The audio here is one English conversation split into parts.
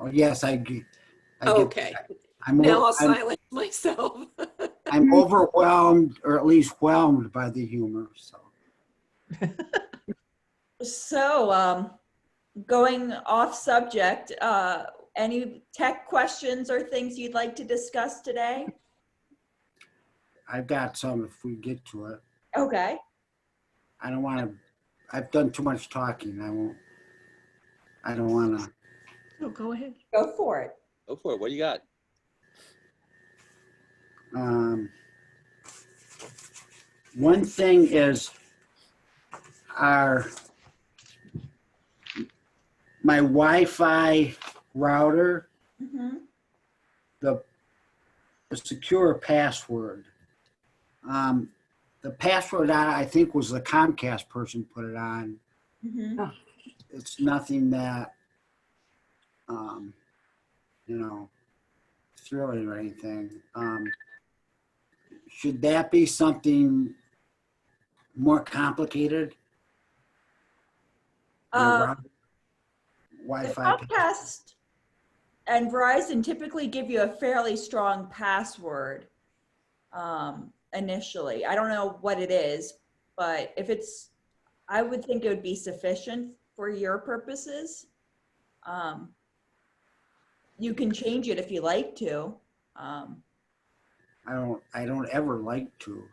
Oh, yes, I get Okay, that. now I'll silence myself. I'm overwhelmed, or at least whelmed by the humor, so. So, going off subject, any tech questions or things you'd like to discuss today? I've got some if we get to it. Okay. I don't want to, I've done too much talking. I don't want to. No, go ahead. Go for it. Go for it. What do you got? One thing is my Wi-Fi router, Mm-hmm. the secure password. The password I think was the Comcast person put it on. Mm-hmm. It's nothing that, thrilling or anything. Should that be something more complicated? The Wi-Fi. Comcast and Verizon typically give you a fairly strong password initially. I don't know what it is, but if it's, I would think it would be sufficient for your purposes. You can change it if you like to. I don't ever like to.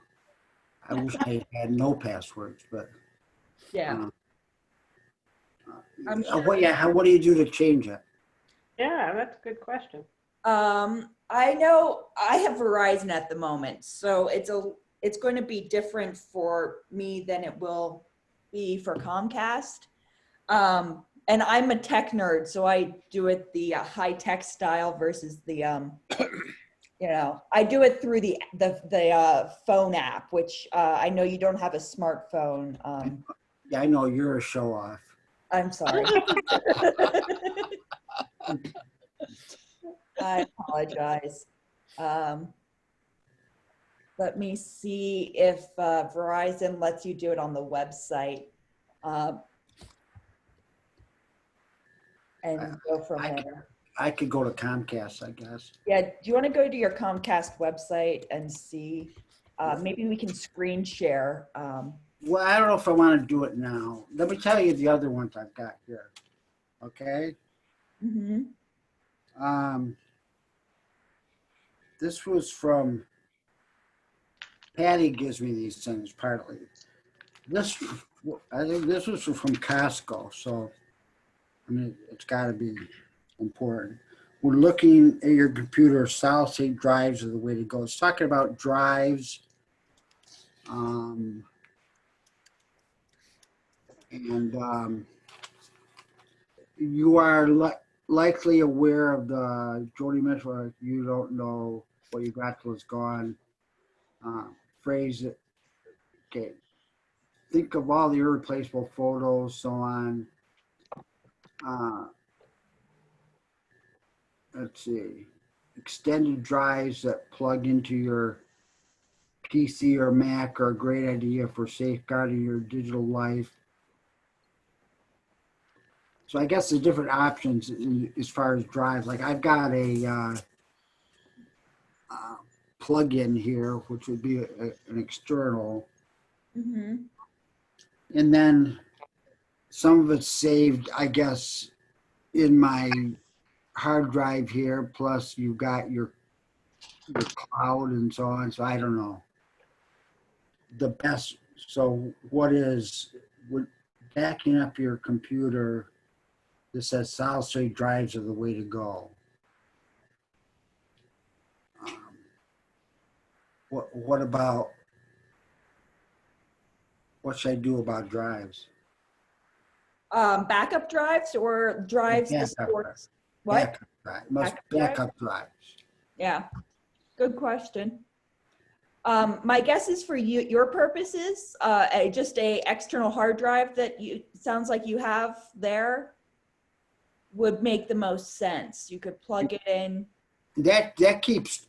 I wish I had no passwords, but Yeah. what do you do to change it? Yeah, that's a good question. I know I have Verizon at the moment, so it's going to be different for me than it will be for Comcast. And I'm a tech nerd, so I do it the high tech style versus the I do it through the phone app, which I know you don't have a smartphone. Yeah, I know you're a show off. I'm sorry. I apologize. Let me see if Verizon lets you do it on the website. And go from there. I could go to Comcast, I guess. Yeah, do you want to go to your Comcast website and see? Maybe we can screen share. Well, I don't know if I want to do it now. Let me tell you the other ones I've got here. Okay. Mm-hmm. This was from Patty. Gives me these things partly. I think this was from Costco, so I mean it's got to be important. We're looking at your computer. Solid state drives are the way to go. It's talking about drives. You are likely aware of the Jody Mitchell, you don't know what you got till it's gone. Phrase it. Okay. Think of all the irreplaceable photos, so on. Let's see. Extended drives that plug into your PC or Mac are a great idea for safeguarding your digital life. So I guess the different options as far as drives, like I've got a plug-in here, which would be an external. Mm-hmm. And then some of it's saved, I guess, in my hard drive here, plus you've got your cloud and so on. So I don't know. The best, so what is, backing up your computer, this says solid state drives are the way to go. What about, what should I do about drives? Backup drives or drives that sports? What? Backup drives. Yeah, good question. My guess is for your purposes, just a external hard drive that sounds like you have there would make the most sense. You could plug it in. That keeps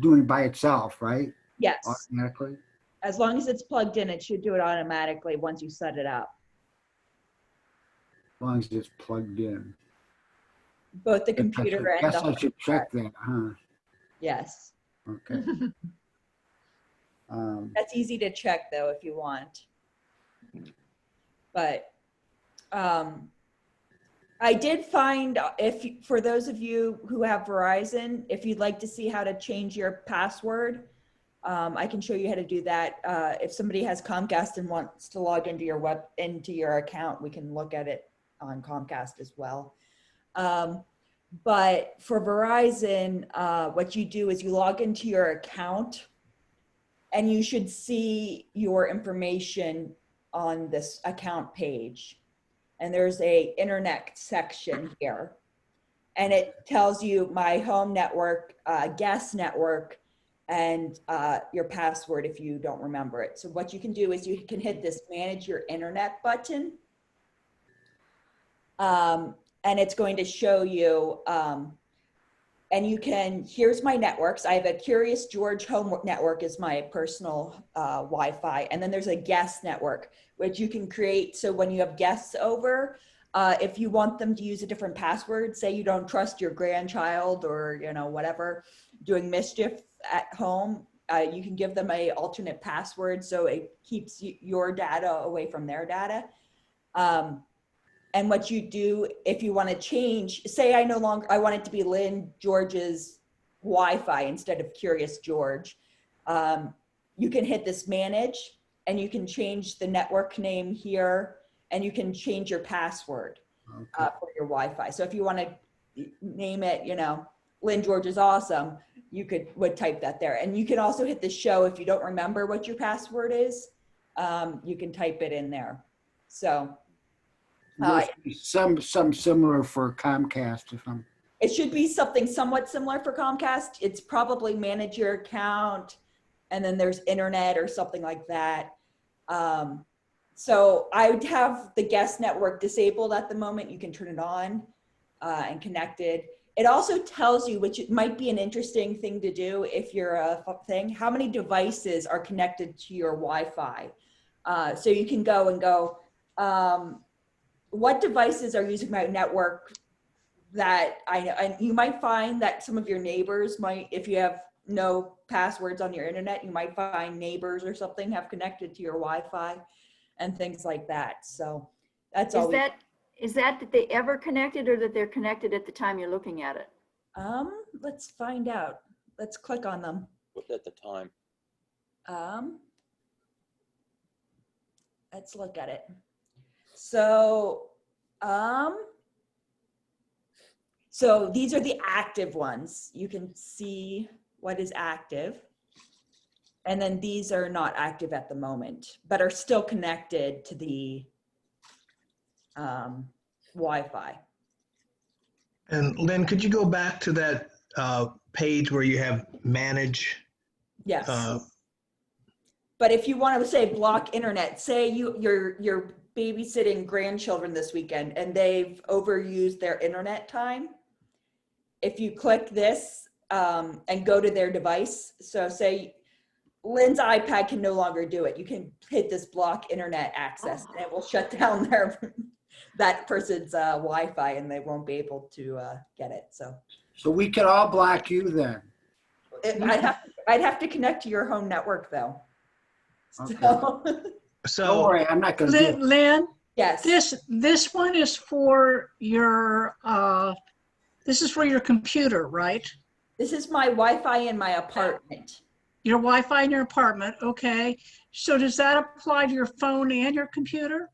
doing it by itself, right? Yes. Automatically. As long as it's plugged in, it should do it automatically once you set it up. long as it's plugged in. Both the I computer and guess the I should check hard that, huh? drive. Yes. Okay. That's easy to check though if you want. But I did find, for those of you who have Verizon, if you'd like to see how to change your password, I can show you how to do that. If somebody has Comcast and wants to log into your account, we can look at it on Comcast as well. But for Verizon, what you do is you log into your account and you should see your information on this account page. And there's a internet section here. And it tells you my home network, guest network, and your password if you don't remember it. So what you can do is you can hit this manage your internet button. And it's going to show you, and you can, here's my networks. I have a Curious George home network is my personal Wi-Fi. And then there's a guest network, which you can create. So when you have guests over, if you want them to use a different password, say you don't trust your grandchild or, you know, whatever, doing mischief at home, you can give them a alternate password so it keeps your data away from their data. And what you do if you want to change, say I want it to be Lynn George's Wi-Fi instead of Curious George, you can hit this manage and you can change the network name here and you can change your password for your Wi-Fi. So if you want to name it, you know, Lynn George is awesome, you would type that there. And you can also hit the show if you don't remember what your password is, you can type it in there. So. Some similar for Comcast if I'm. It should be something somewhat similar for Comcast. It's probably manage your account and then there's internet or something like that. So I would have the guest network disabled at the moment. You can turn it on and connected. It also tells you, which might be an interesting thing to do if you're a thing, how many devices are connected to your Wi-Fi. So you can go and go, what devices are using my network that I know, and you might find that some of your neighbors might, if you have no passwords on your internet, you might find neighbors or something have connected to your Wi-Fi and things like that. So that's all. Is that they ever connected or that they're connected at the time you're looking at it? Let's find out. Let's click on them. Look at the time. Let's look at it. So, so these are the active ones. You can see what is active. And then these are not active at the moment, but are still connected to the Wi-Fi. And Lynn, could you go back to that page where you have manage? Yes. But if you want to say block internet, say you're babysitting grandchildren this weekend and they've overused their internet time. If you click this and go to their device, so say Lynn's iPad can no longer do it, you can hit this block internet access and it will shut down that person's Wi-Fi and they won't be able to get it. So we could all block you then. I'd have to connect to your home network though. Okay. So Don't worry, I'm not going to do it. Lynn, Yes. this one is for your computer, right? This is my Wi-Fi in my apartment. Your Wi-Fi in your apartment, okay. So does that apply to your phone and your computer?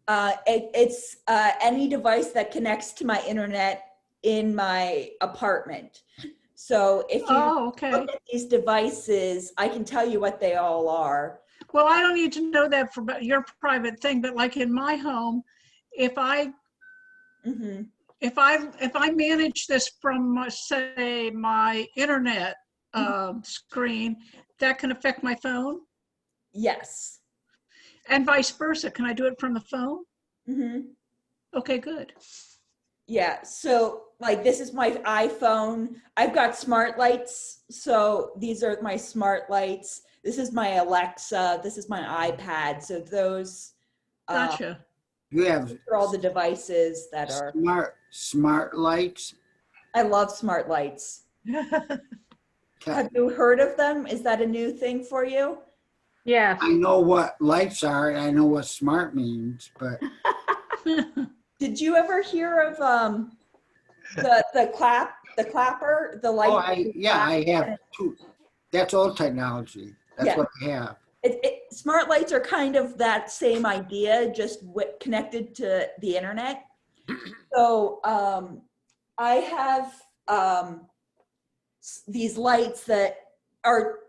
It's any device that connects to my internet in my apartment. So if you look at these devices, I can tell you what they all are. Well, I don't need to know that for your private thing, but like in my home, if I manage this from say my internet screen, that can affect my phone? Yes. And vice versa. Can I do it from the phone? Okay, good. Yeah, so like this is my iPhone. I've got smart lights. So these are my smart lights. This is my Alexa. This is my iPad. So those Gotcha. You have For all the devices that are, smart lights. I love smart lights. Have you heard of them? Is that a new thing for you? Yes. I know what lights are, and I know what smart means, but Did you ever hear of the clapper, the light? oh, that you yeah, clap I have and two. That's old technology. That's Yeah. what I have. smart lights are kind of that same idea, just connected to the internet. So I have these lights that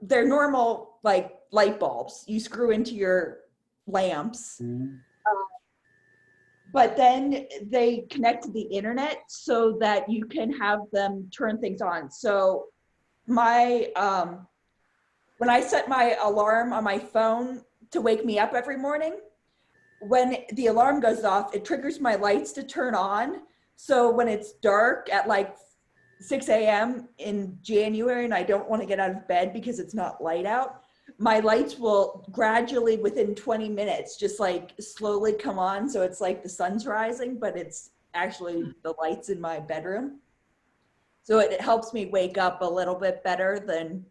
they're normal like light bulbs you screw into your lamps, but then they connect to the internet so that you can have them turn things on. So my when I set my alarm on my phone to wake me up every morning, when the alarm goes off, it triggers my lights to turn on. So when it's dark at like 6 a.m. in January and I don't want to get out of bed because it's not light out, my lights will gradually within 20 minutes just like slowly come on. So it's like the sun's rising, but it's actually the lights in my bedroom. So it helps me wake up a little bit better than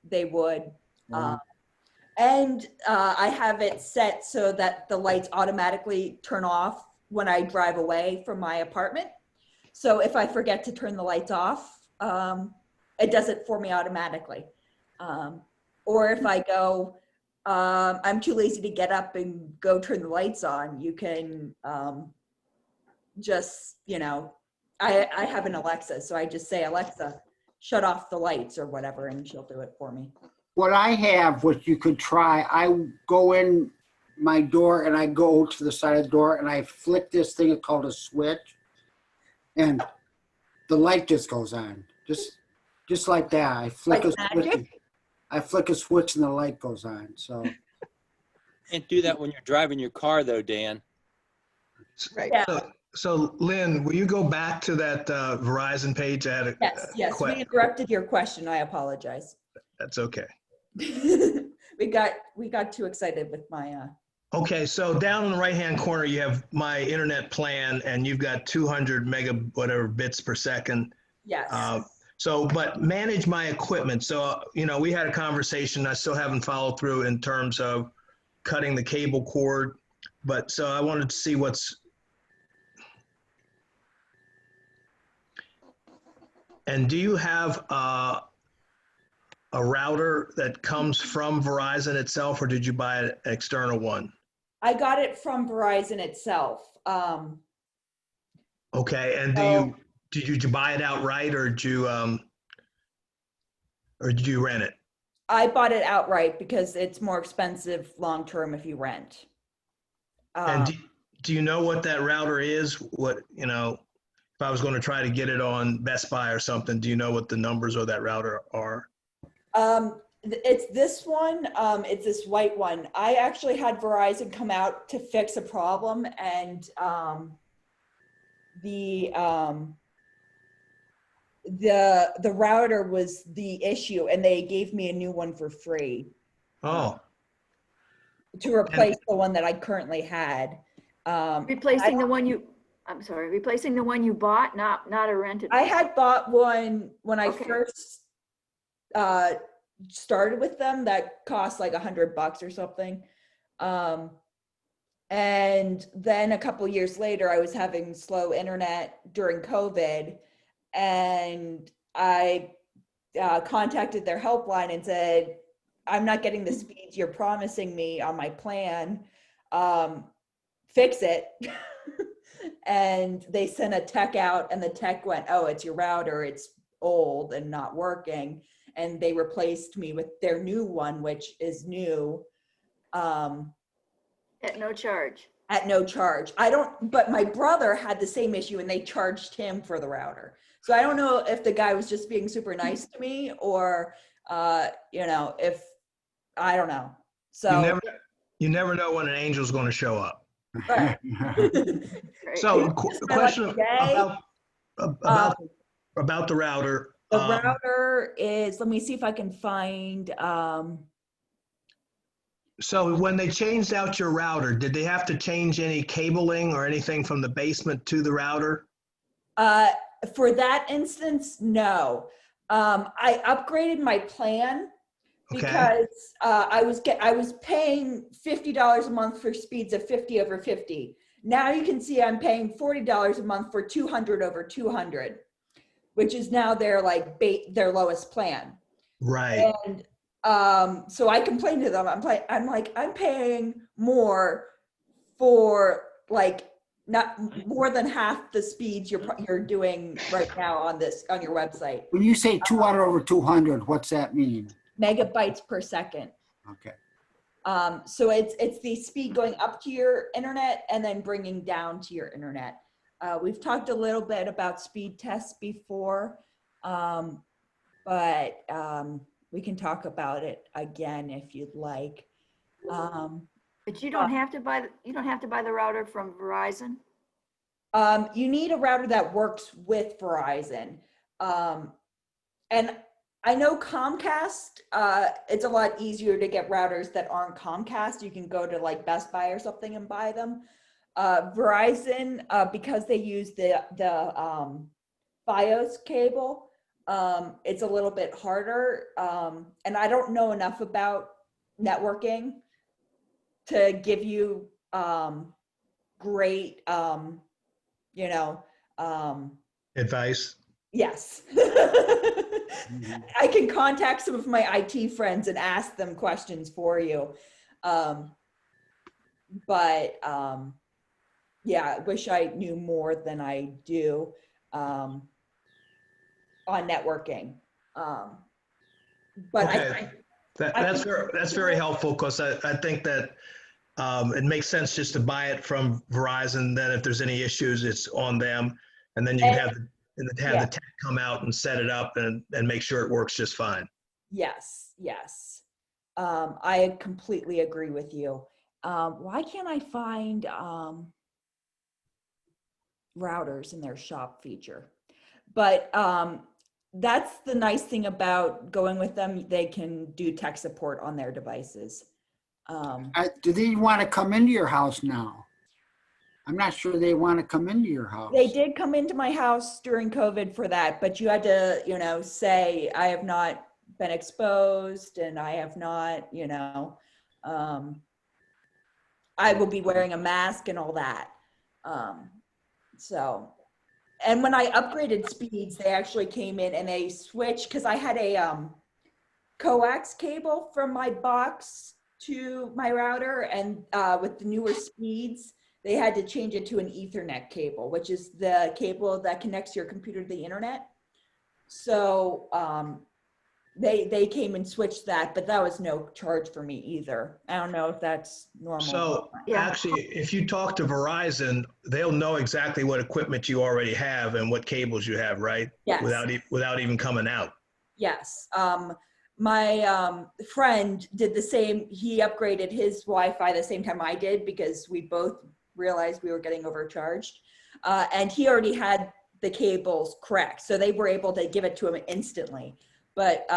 they would. Wow. And I have it set so that the lights automatically turn off when I drive away from my apartment. So if I forget to turn the lights off, it does it for me automatically. Or if I go, I'm too lazy to get up and go turn the lights on, you can just, I have an Alexa, so I just say, Alexa, shut off the lights or whatever, and she'll do it for me. What I have, what you could try, I go in my door and I go to the side of the door and I flick this thing called a switch, and the light just goes on, just like that. I flick Like a switch. magic? I flick a switch and the light goes on. So Can't do that when you're driving your car, though, Dan. Right. Yeah. So Lynn, will you go back to that Verizon page? I had Yes, we interrupted your question. I apologize. That's okay. we got too excited with my Okay, so down in the right-hand corner, you have my internet plan, and you've got 200 mega whatever bits per second. yes. But manage my equipment. So, we had a conversation. I still haven't followed through in terms of cutting the cable cord. But so I wanted to see and do you have a router that comes from Verizon itself, or did you buy an external one? I got it from Verizon itself. Okay, and did you buy it outright, or did you rent it? I bought it outright because it's more expensive long term if you rent. And do you know what that router is? What, if I was going to try to get it on Best Buy or something, do you know what the numbers of that router are? It's this one. It's this white one. I actually had Verizon come out to fix a problem, and the router was the issue, and they gave me a new one for free. Oh. To replace the one that I currently had. Replacing the one you bought, not a rented. I had bought one when I Okay. first started with them that cost like $100 or something. And then a couple years later, I was having slow internet during COVID, and I contacted their helpline and said, I'm not getting the speeds you're promising me on my plan. Fix it. And they sent a tech out, and the tech went, oh, it's your router. It's old and not working. And they replaced me with their new one, which is new. At no charge. At no charge. But my brother had the same issue, and they charged him for the router. So I don't know if the guy was just being super nice to me, or, if, I don't know. So you never know when an angel's going to show up. right. Right. So Just my question lucky day. about the router. The router is, let me see if I can find, So when they changed out your router, did they have to change any cabling or anything from the basement to the router? For that instance, no. I upgraded my plan Okay. because I was paying $50 a month for speeds of 50 over 50. Now you can see I'm paying $40 a month for 200 over 200, which is now their their lowest plan. Right. And so I complained to them. I'm paying more for like not more than half the speeds you're doing right now on your website. When you say 200 over 200, what's that mean? Megabytes per second. Okay. So it's the speed going up to your internet and then bringing down to your internet. We've talked a little bit about speed tests before, but we can talk about it again if you'd like. But you don't have to buy the router from Verizon? You need a router that works with Verizon. And I know Comcast, it's a lot easier to get routers that aren't Comcast. You can go to like Best Buy or something and buy them. Verizon, because they use the FiOS cable, it's a little bit harder. And I don't know enough about networking to give you great, Advice. yes. I can contact some of my IT friends and ask them questions for you. Yeah, I wish I knew more than I do on networking. But Okay. That's very helpful because I think that it makes sense just to buy it from Verizon. Then if there's any issues, it's on them. And then you can have the tech come out and set it up and make sure it works just fine. Yes. I completely agree with you. Why can't I find routers in their shop feature? But that's the nice thing about going with them. They can do tech support on their devices. Do they want to come into your house now? I'm not sure they want to come into your house. They did come into my house during COVID for that, but you had to, say I have not been exposed and I have not, I will be wearing a mask and all that. And when I upgraded speeds, they actually came in and they switched because I had a coax cable from my box to my router, and with the newer speeds, they had to change it to an Ethernet cable, which is the cable that connects your computer to the internet. So they came and switched that, but that was no charge for me either. I don't know if that's normal. So Yeah. actually, if you talk to Verizon, they'll know exactly what equipment you already have and what cables you have, right? Yes. Without even coming out. Yes. My friend did the same. He upgraded his Wi-Fi the same time I did because we both realized we were getting overcharged. And he already had the cables correct. So they were able to give it to him instantly. But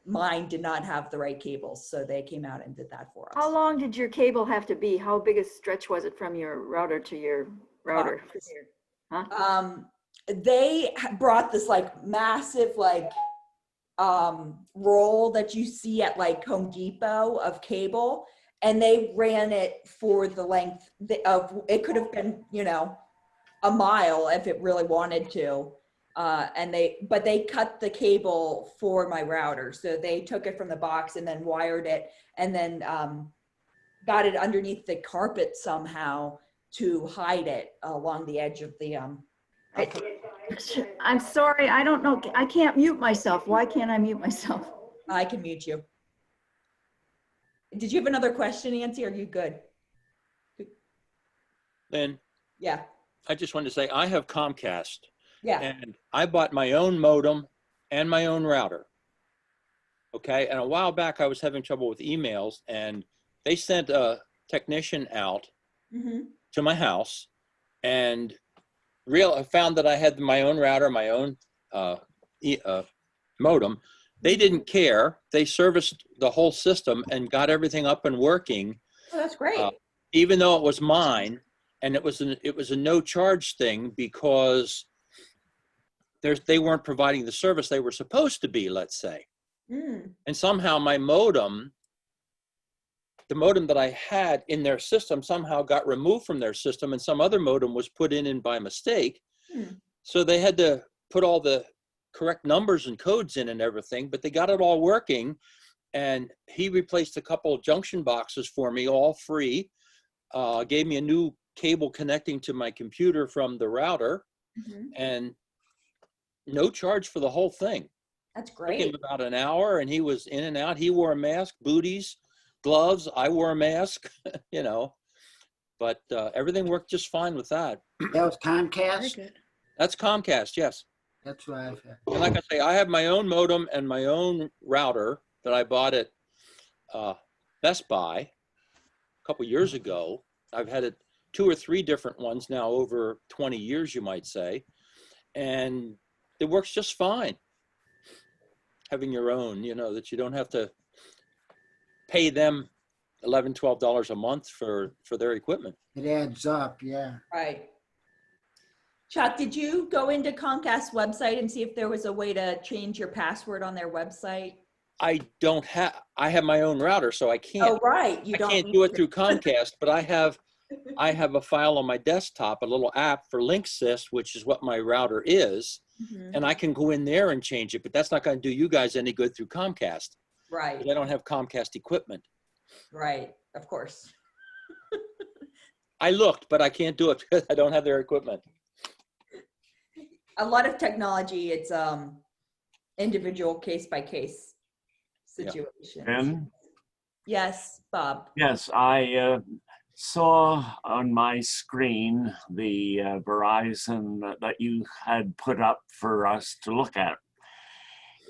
mine did not have the right cables. So they came out and did that for us. How long did your cable have to be? How big a stretch was it from your router to your router? Huh? They brought this massive roll that you see at Home Depot of cable, and they ran it for the length of it could have been a mile if it really wanted to, but they cut the cable for my router, so they took it from the box and then wired it and then got it underneath the carpet somehow to hide it along the edge of the I'm sorry, I don't know. I can't mute myself. Why can't I mute myself? I can mute you. Did you have another question, Nancy? Are you good? Lynn, Yeah. I just wanted to say I have Comcast. Yeah. And I bought my own modem and my own router. Okay. And a while back, I was having trouble with emails, and they sent a technician out to my house, and I found that I had my own router, my own modem, They didn't care. They serviced the whole system and got everything up and working, Oh, that's great. even though it was mine. And it was a no charge thing because they weren't providing the service they were supposed to be, let's say. Mm. And somehow my modem, the modem that I had in their system somehow got removed from their system, and some other modem was put in by mistake. So they had to put all the correct numbers and codes in and everything, but they got it all working. And he replaced a couple of junction boxes for me, all free. Gave me a new cable connecting to my computer from the router, and no charge for the whole thing. That's Took him great. about an hour, and he was in and out. He wore a mask, booties, gloves. I wore a mask, you know, but everything worked just fine with that. That was Very Comcast? good. That's Comcast, yes. That's what I've had. And like I say, I have my own modem and my own router that I bought at Best Buy a couple years ago. I've had 2 or 3 different ones now over 20 years, you might say. And it works just fine. Having your own, you know, that you don't have to pay them $11, $12 a month for their equipment. It adds up, yeah. Right. Chuck, did you go into Comcast's website and see if there was a way to change your password on their website? I have my own router, so I can't. Oh, right. You I don't can't need do it to- through Comcast, but I have a file on my desktop, a little app for LinkSys, which is what my router is. Mhm. And I can go in there and change it, but that's not going to do you guys any good through Comcast. Right, I don't have Comcast equipment. right, of course. I looked, but I can't do it because I don't have their equipment. A lot of technology, it's individual case by case Yeah. situations. Ben? Yes, Bob. Yes, I saw on my screen the Verizon that you had put up for us to look at.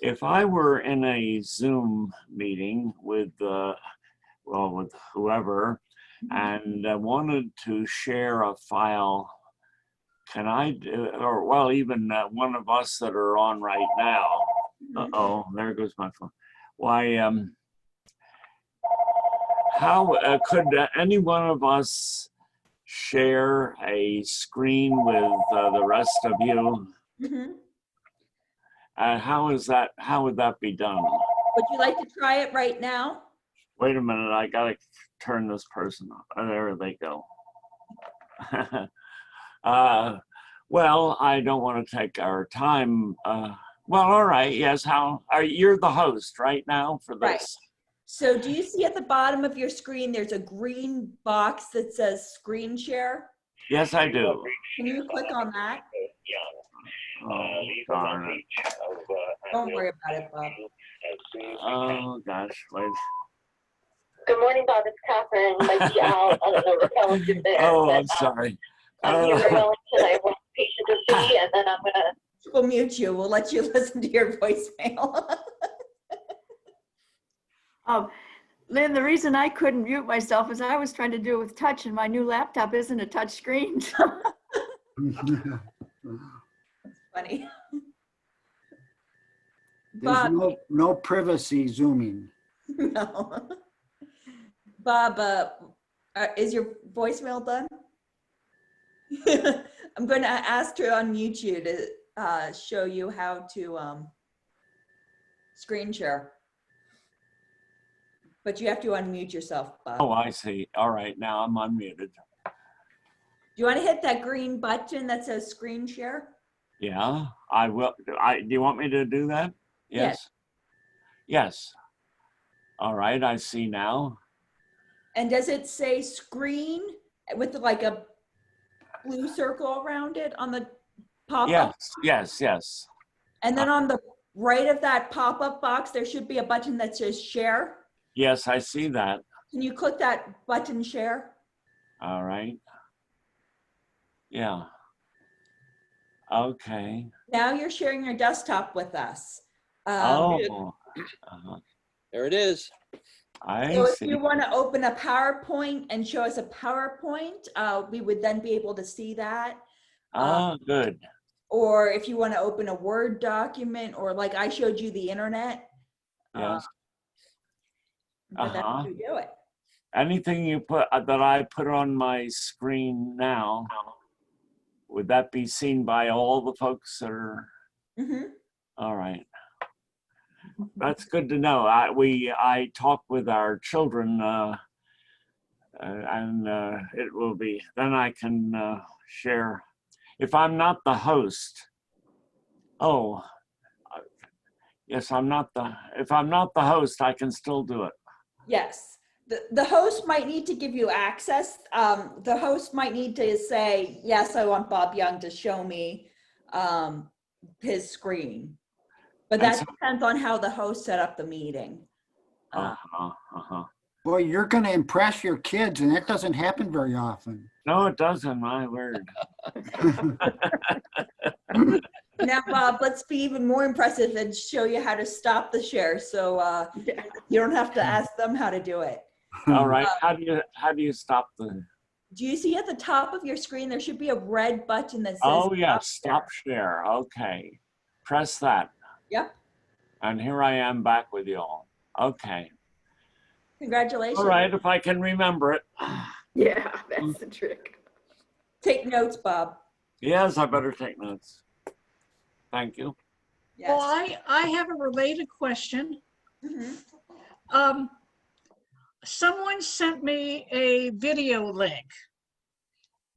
If I were in a Zoom meeting with whoever and wanted to share a file, can I do, or well, even one of us that are on right now? Uh-oh, there goes my phone. Why, how could any one of us share a screen with the rest of you? Mhm. How would that be done? Would you like to try it right now? Wait a minute, I gotta turn this person off. Oh, there they go. Well, I don't want to take our time. Well, all right, yes, you're the host right now for this? Right. So do you see at the bottom of your screen, there's a green box that says screen share? Yes, I do. Can you click on that? Oh, darn it. Don't worry about it, Bob. Oh, gosh, wait. Good morning, Bob. It's Catherine. Might be out. I don't know if Wellington there. Oh, but, I'm sorry. I'm here in Wellington. I have one patient to see, and then I'm going to. We'll mute you. We'll let you listen to your voicemail. Lynn, the reason I couldn't mute myself is I was trying to do it with touch, and my new laptop isn't a touch screen. Funny. There's Bob, no privacy zooming. no. Bob, is your voicemail done? I'm going to ask to unmute you to show you how to screen share. But you have to unmute yourself, Bob. Oh, I see. All right, now I'm unmuted. Do you want to hit that green button that says screen share? Yeah, I will. Do you want me to do that? Yes. Yes. All right, I see now. And does it say screen with like a blue circle around it on the pop-up? Yes, yes, yes. And then on the right of that pop-up box, there should be a button that says share. Yes, I see that. Can you click that button share? All right. Yeah. Okay. Now you're sharing your desktop with us. Oh, There it is. I So if see. you want to open a PowerPoint and show us a PowerPoint, we would then be able to see that. Oh, good. Or if you want to open a Word document, or like I showed you the internet, Yes. But that's how you do it. Anything you put that I put on my screen now, would that be seen by all the folks that are? Mm-hmm. All right. That's good to know. I talk with our children, and it will be. Then I can share. If I'm not the host, oh, yes, I'm not the. If I'm not the host, I can still do it. Yes. The host might need to give you access. The host might need to say, yes, I want Bob Young to show me his screen. But And that so- depends on how the host set up the meeting. Boy, you're going to impress your kids, and that doesn't happen very often. No, it doesn't. My word. Now, Bob, let's be even more impressive and show you how to stop the share. So you don't have to ask them how to do it. All right. How do you stop the? Do you see at the top of your screen, there should be a red button that says Oh yes, stop share. Okay. Press that. Yep. And here I am back with you all. Okay. Congratulations. All right, if I can remember it. Yeah, that's the trick. Take notes, Bob. Yes, I better take notes. Thank you. Yes. Well, I have a related question. Mhm. Someone sent me a video link,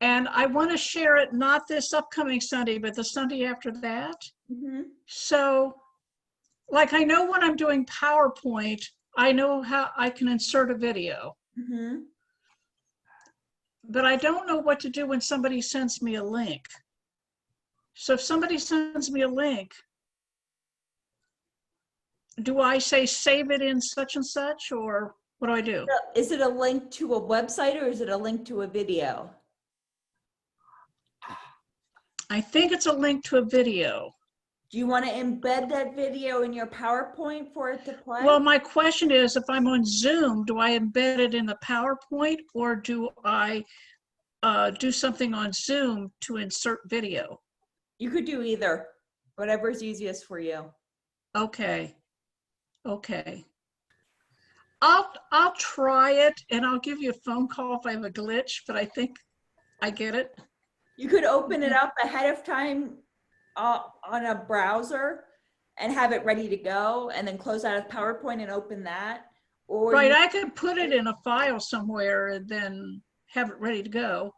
and I want to share it not this upcoming Sunday, but the Sunday after that. Mhm. So, like, I know when I'm doing PowerPoint, I know how I can insert a video, Mhm. but I don't know what to do when somebody sends me a link. So if somebody sends me a link, do I say save it in such and such, or what do I do? Is it a link to a website or is it a link to a video? I think it's a link to a video. Do you want to embed that video in your PowerPoint for it to play? Well, my question is, if I'm on Zoom, do I embed it in the PowerPoint, or do I do something on Zoom to insert video? You could do either, whatever's easiest for you. Okay. Okay. I'll try it, and I'll give you a phone call if I have a glitch, but I think I get it. You could open it up ahead of time on a browser and have it ready to go, and then close out of PowerPoint and open that. Or Right, I could put it in a file somewhere and then have it ready to go.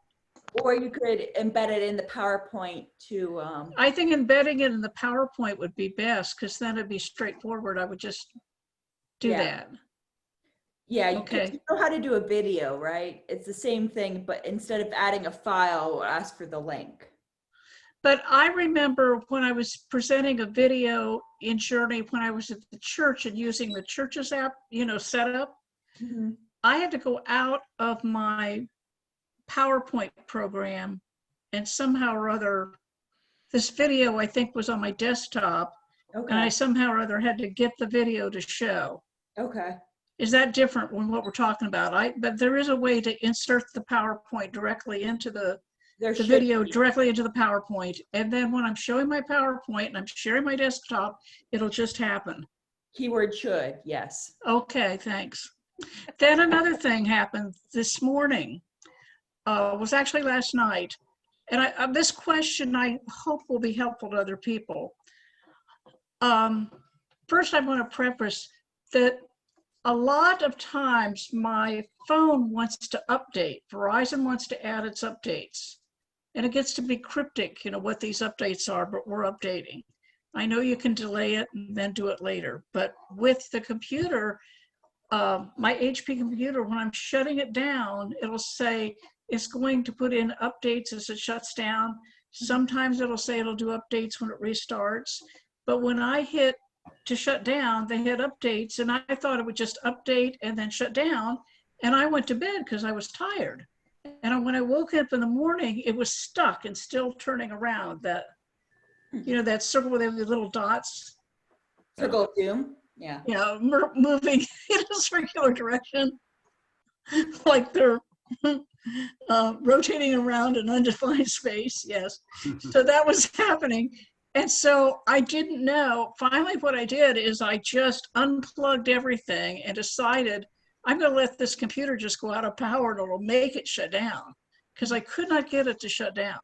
or you could embed it in the PowerPoint to. I think embedding it in the PowerPoint would be best, because then it'd be straightforward. I would just do Yeah. that. Yeah, Okay. you know how to do a video, right? It's the same thing, but instead of adding a file, ask for the link. But I remember when I was presenting a video in Journey, when I was at the church and using the church's app, setup, Mhm. I had to go out of my PowerPoint program, and somehow or other, this video I think was on my desktop, and I Okay, somehow or other had to get the video to show. okay. Is that different from what we're talking about? But there is a way to insert the PowerPoint directly into the There should video be. directly into the PowerPoint. And then when I'm showing my PowerPoint and I'm sharing my desktop, it'll just happen. Keyword should, yes. Okay, thanks. Then another thing happened this morning, was actually last night. And this question I hope will be helpful to other people. First, I want to preface that a lot of times my phone wants to update. Verizon wants to add its updates. And it gets to be cryptic, what these updates are, but we're updating. I know you can delay it and then do it later. But with the computer, my HP computer, when I'm shutting it down, it'll say it's going to put in updates as it shuts down. Sometimes it'll say it'll do updates when it restarts. But when I hit to shut down, they hit updates, and I thought it would just update and then shut down. And I went to bed because I was tired. And when I woke up in the morning, it was stuck and still turning around. That, that circle with the little dots. Circle of doom, yeah. Moving in a circular direction, like they're rotating around an undefined space. Yes. So that was happening. And so I didn't know. Finally, what I did is I just unplugged everything and decided I'm going to let this computer just go out of power and it'll make it shut down because I could not get it to shut down.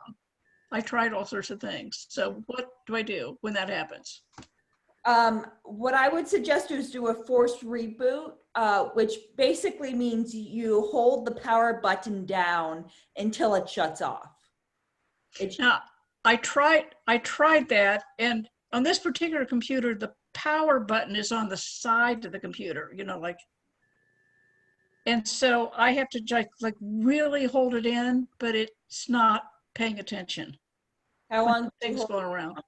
I tried all sorts of things. So what do I do when that happens? What I would suggest is do a forced reboot, which basically means you hold the power button down until it shuts off. Now, I tried that, and on this particular computer, the power button is on the side of the computer, you know, like, and so I have to just like really hold it in, but it's not paying attention. How long did you Things hold, going around.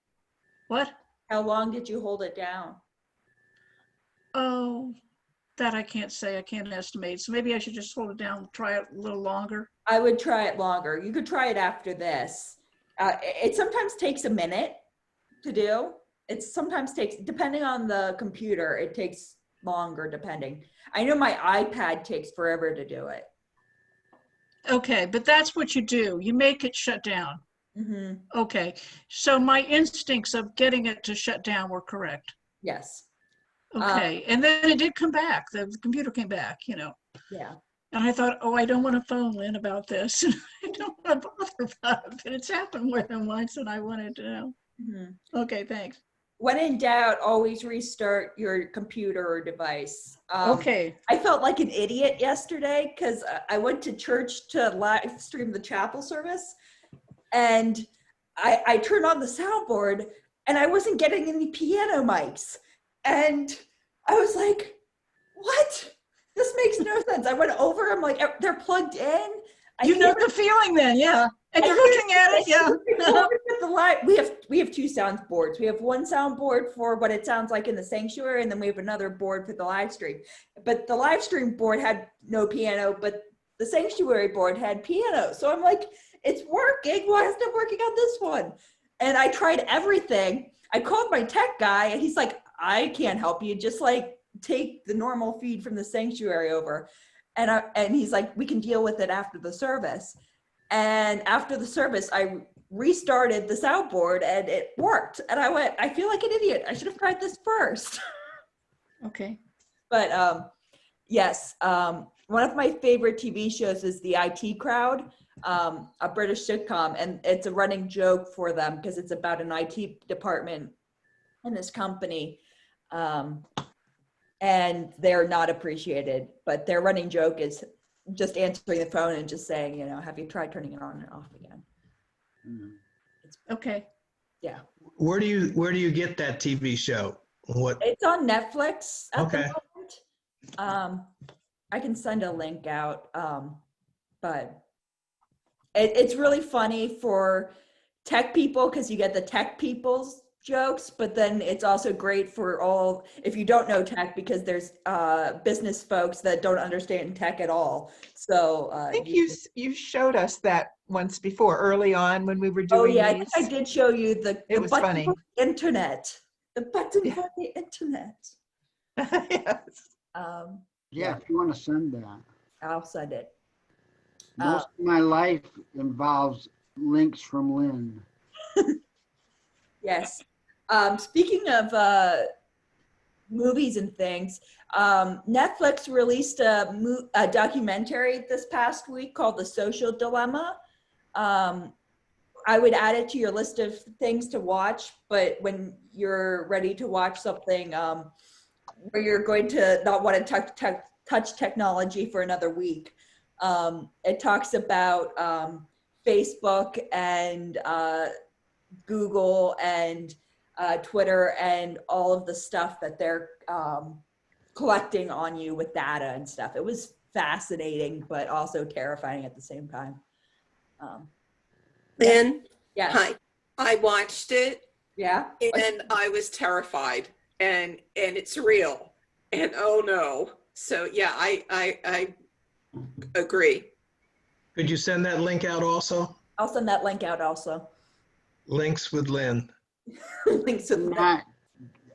What? how long did you hold it down? Oh, that I can't say. I can't estimate. So maybe I should just hold it down, try it a little longer. I would try it longer. You could try it after this. It sometimes takes a minute to do. It sometimes takes, depending on the computer, it takes longer depending. I know my iPad takes forever to do it. Okay, but that's what you do. You make it shut down. Mm-hmm. Okay, so my instincts of getting it to shut down were correct. Yes. Okay, and then it did come back. The computer came back, you know. Yeah. And I thought, oh, I don't want to phone Lynn about this. I don't want to bother about it, but it's happened more than once and I wanted to know. Mm-hmm. Okay, thanks. When in doubt, always restart your computer or device. Okay. I felt like an idiot yesterday because I went to church to live stream the chapel service, and I turned on the soundboard and I wasn't getting any piano mics. And I was like, what? This makes no sense. I went over, I'm like, they're plugged in. You know the feeling then, yeah. And you're looking at it, yeah. We have two soundboards. We have one soundboard for what it sounds like in the sanctuary, and then we have another board for the live stream. But the live stream board had no piano, but the sanctuary board had piano. So I'm like, it's working. Why isn't it working on this one? And I tried everything. I called my tech guy, and he's like, I can't help you. Just like take the normal feed from the sanctuary over. And he's like, we can deal with it after the service. And after the service, I restarted the soundboard and it worked. And I went, I feel like an idiot. I should have tried this first. Okay. But yes, one of my favorite TV shows is The IT Crowd, a British sitcom. And it's a running joke for them because it's about an IT department in this company. And they're not appreciated, but their running joke is just answering the phone and just saying, you know, have you tried turning it on and off again? Okay. Yeah. Where do you get that TV show? What? It's on Netflix at Okay. the moment. I can send a link out, but it's really funny for tech people because you get the tech people's jokes, but then it's also great for all, if you don't know tech, because there's business folks that don't understand tech at all. So I think you showed us that once before, early on when we were doing oh yeah, these. I did show you the was button funny. for the internet. The button Yeah. for the internet. Yes. Yeah, if you want to send that. I'll send it. Most of my life involves links from Lynn. Yes. Speaking of movies and things, Netflix released a documentary this past week called The Social Dilemma. I would add it to your list of things to watch, but when you're ready to watch something where you're going to not want to touch technology for another week, it talks about Facebook and Google and Twitter and all of the stuff that they're collecting on you with data and stuff. It was fascinating, but also terrifying at the same time. Lynn, Yes. hi. I watched it Yeah. and I was terrified, and it's real. And oh no. So yeah, I agree. Could you send that link out also? I'll send that link out also. Links with Lynn. Links to the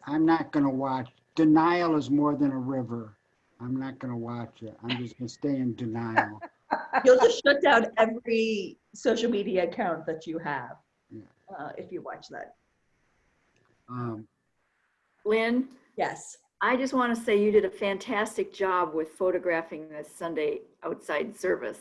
I'm not going to watch. Denial is more than a river. I'm not going to watch it. I'm just going to stay in denial. You'll just shut down every social media account that you have if you watch that. Lynn, Yes. I just want to say you did a fantastic job with photographing this Sunday outside service.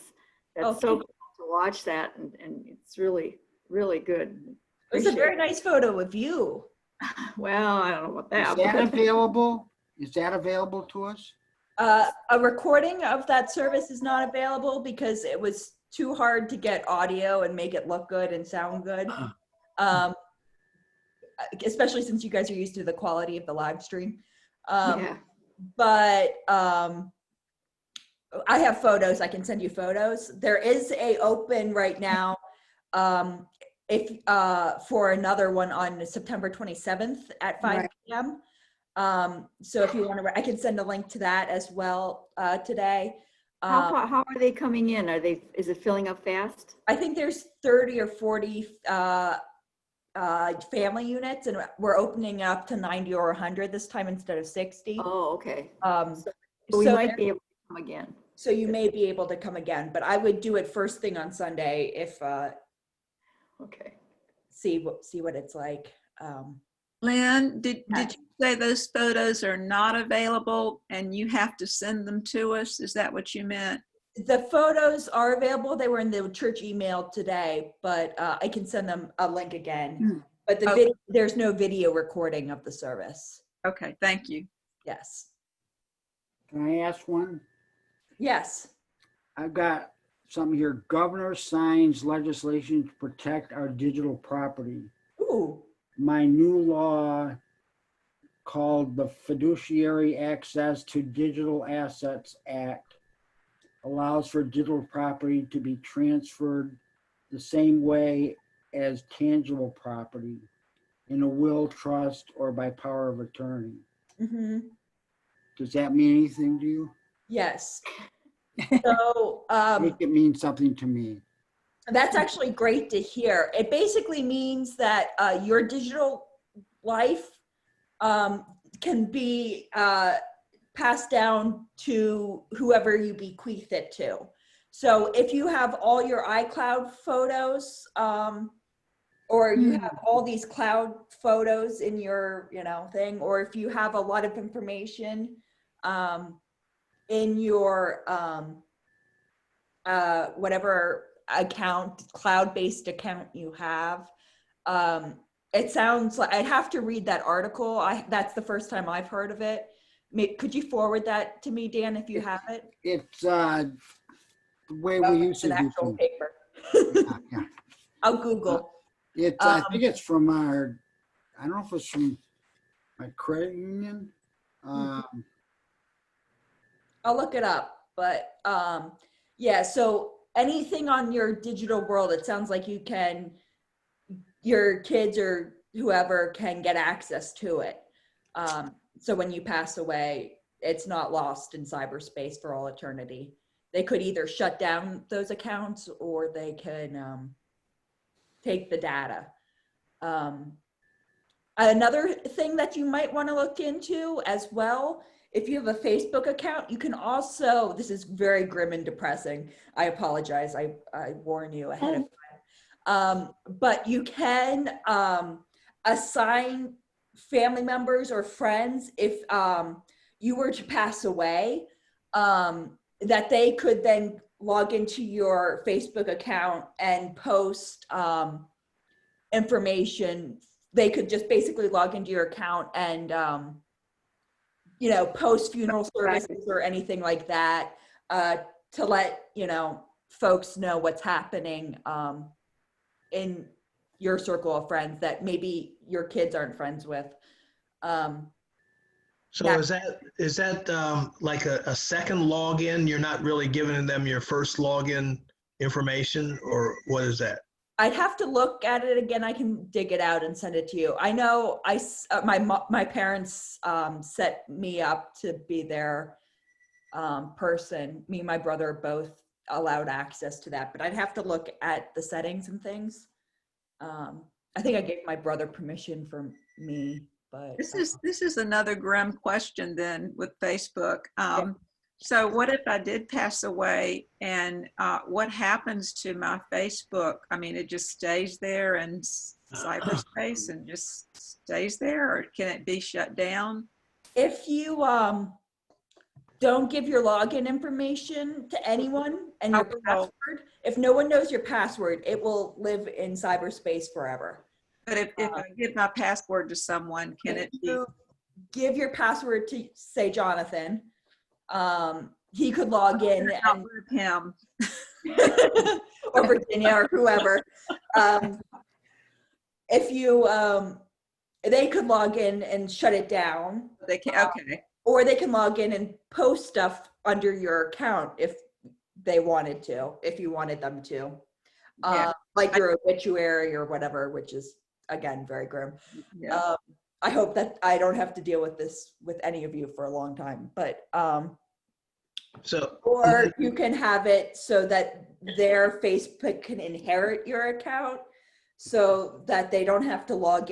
Oh, That's so thank cool to watch that, and it's really, really good. It was a very Appreciate nice photo of you. it. Well, I don't know about Is that. that but- available? Is that available to us? A recording of that service is not available because it was too hard to get audio and make it look good and sound good. Especially since you guys are used to the quality of the live stream. Yeah. But I have photos. I can send you photos. There is a open right now if for another one on September 27th at 5 Right. p.m. So if you want to, I can send a link to that as well today. How are they coming in? Is it filling up fast? I think there's 30 or 40 family units, and we're opening up to 90 or 100 this time instead of 60. Oh, okay. So We might be able to come again. So you may be able to come again, but I would do it first thing on Sunday if Okay. see what it's like. Lynn, did you say those photos are not available and you have to send them to us? Is that what you meant? The photos are available. They were in the church email today, but I can send them a link again. But there's no video recording of the service. Okay, thank you. Yes. Can I ask one? Yes. I've got something here. Governor signs legislation to protect our digital property. Ooh. My new law called the Fiduciary Access to Digital Assets Act allows for digital property to be transferred the same way as tangible property in a will, trust, or by power of attorney. Mm-hmm. Does that mean anything to you? Yes. So I think it means something to me. that's actually great to hear. It basically means that your digital life can be passed down to whoever you bequeath it to. So if you have all your iCloud photos, or you have all these cloud photos in your, thing, or if you have a lot of information in your whatever account, cloud-based account you have, it sounds like I'd have to read that article. That's the first time I've heard of it. Could you forward that to me, Dan, if you have it? It's the way we used to an do actual things. paper. Yeah. I'll Google. I think it's from our, I don't know if it's from my credit union. I'll look it up, but yeah, so anything on your digital world, it sounds like your kids or whoever can get access to it. So when you pass away, it's not lost in cyberspace for all eternity. They could either shut down those accounts or they can take the data. Another thing that you might want to look into as well, if you have a Facebook account, you can also, this is very grim and depressing. I apologize. I warn you ahead of time. But you can assign family members or friends if you were to pass away, that they could then log into your Facebook account and post information. They could just basically log into your account and post funeral services or anything like that to let folks know what's happening in your circle of friends that maybe your kids aren't friends with. So is that like a second login? You're not really giving them your first login information, or what is that? I'd have to look at it again. I can dig it out and send it to you. I know my parents set me up to be their person. Me and my brother both allowed access to that, but I'd have to look at the settings and things. I think I gave my brother permission for me, but This is another grim question then with Facebook. So what if I did pass away, and what happens to my Facebook? I mean, it just stays there in cyberspace and just stays there, or can it be shut down? If you don't give your login information to anyone and your password, if no one knows your password, it will live in cyberspace forever. But if I give my password to someone, can it be? Give your password to, say, Jonathan. He could log in and with him or Virginia or whoever. If you, they could log in and shut it down. They can, okay. Or they can log in and post stuff under your account if they wanted to, if you wanted them to. Yeah. Like your obituary or whatever, which is, again, very grim. Yeah. I hope that I don't have to deal with this with any of you for a long time, but or you can have it so that their Facebook can inherit your account, so that they don't have to log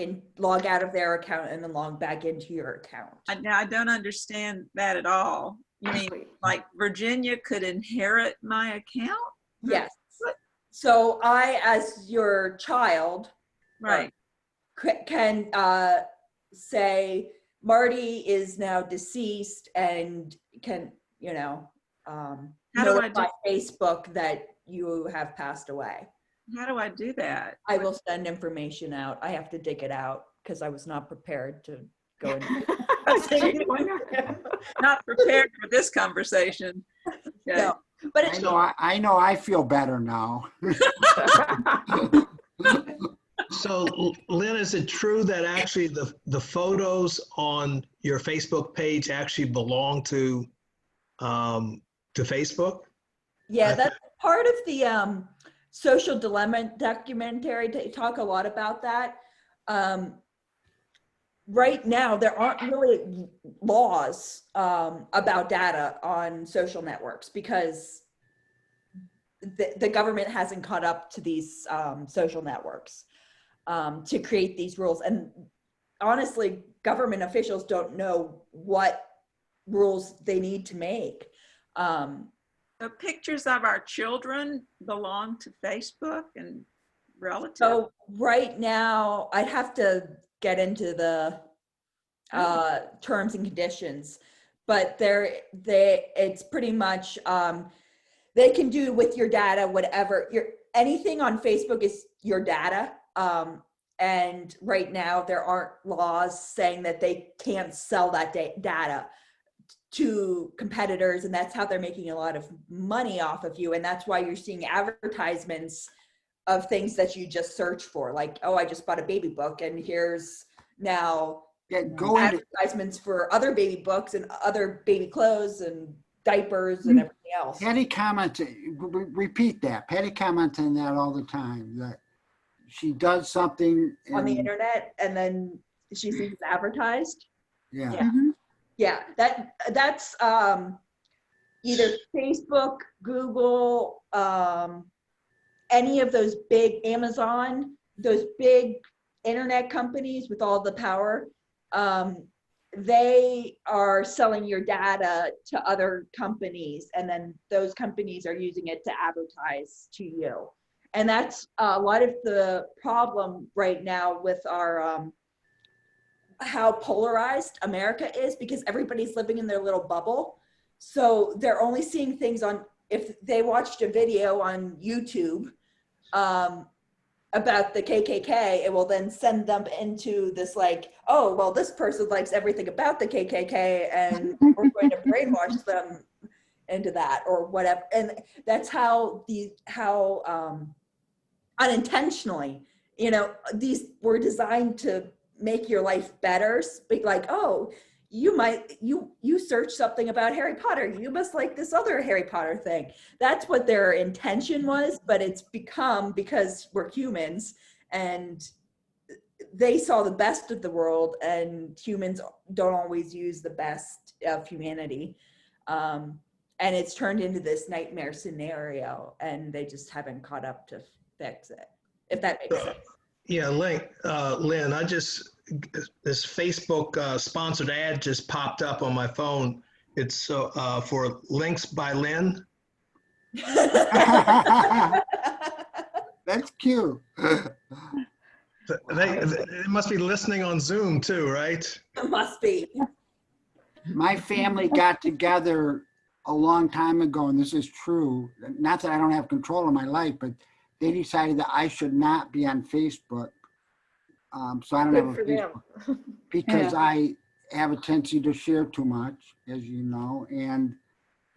out of their account and then log back into your account. Now, I don't understand that at all. You mean like Virginia could inherit my account? Yes. So I, as your child, right, can say Marty is now deceased and can, you know, notify Facebook that you have passed away. How do I do that? I will send information out. I have to dig it out because I was not prepared to go into Not prepared for this conversation. Okay. No, but it's, I know I feel better now. So, Lynn, is it true that actually the photos on your Facebook page actually belong to Facebook? Yeah, that's part of the social dilemma documentary. They talk a lot about that. Right now, there aren't really laws about data on social networks because the government hasn't caught up to these social networks to create these rules. And honestly, government officials don't know what rules they need to make. The pictures of our children belong to Facebook and relatives. So right now, I'd have to get into the terms and conditions, but it's pretty much they can do with your data whatever. Anything on Facebook is your data. And right now, there aren't laws saying that they can't sell that data to competitors, and that's how they're making a lot of money off of you. And that's why you're seeing advertisements of things that you just search for, like, oh, I just bought a baby book, and here's now advertisements for other baby books and other baby clothes and diapers and everything else. Patty comments, repeat that. Patty comments on that all the time, that she does something on the internet and then she sees it advertised. Yeah. Yeah. Yeah, that's either Facebook, Google, any of those big, Amazon, those big internet companies with all the power. They are selling your data to other companies, and then those companies are using it to advertise to you. And that's a lot of the problem right now with our how polarized America is, because everybody's living in their little bubble. So they're only seeing things on, if they watched a video on YouTube about the KKK, it will then send them into this like, oh, well, this person likes everything about the KKK and we're going to brainwash them into that or whatever. And that's how unintentionally, these were designed to make your life better. Speak like, oh, you search something about Harry Potter, you must like this other Harry Potter thing. That's what their intention was, but it's become, because we're humans and they saw the best of the world, and humans don't always use the best of humanity. And it's turned into this nightmare scenario, and they just haven't caught up to fix it, if that makes sense. Yeah, Lynn, this Facebook sponsored ad just popped up on my phone, It's for Links by Lynn. That's cute. They must be listening on Zoom too, right? It must be. My family got together a long time ago, and this is true. Not that I don't have control of my life, but they decided that I should not be on Facebook. So I don't have a Good for them. Facebook because I have a tendency to share too much, as you know, and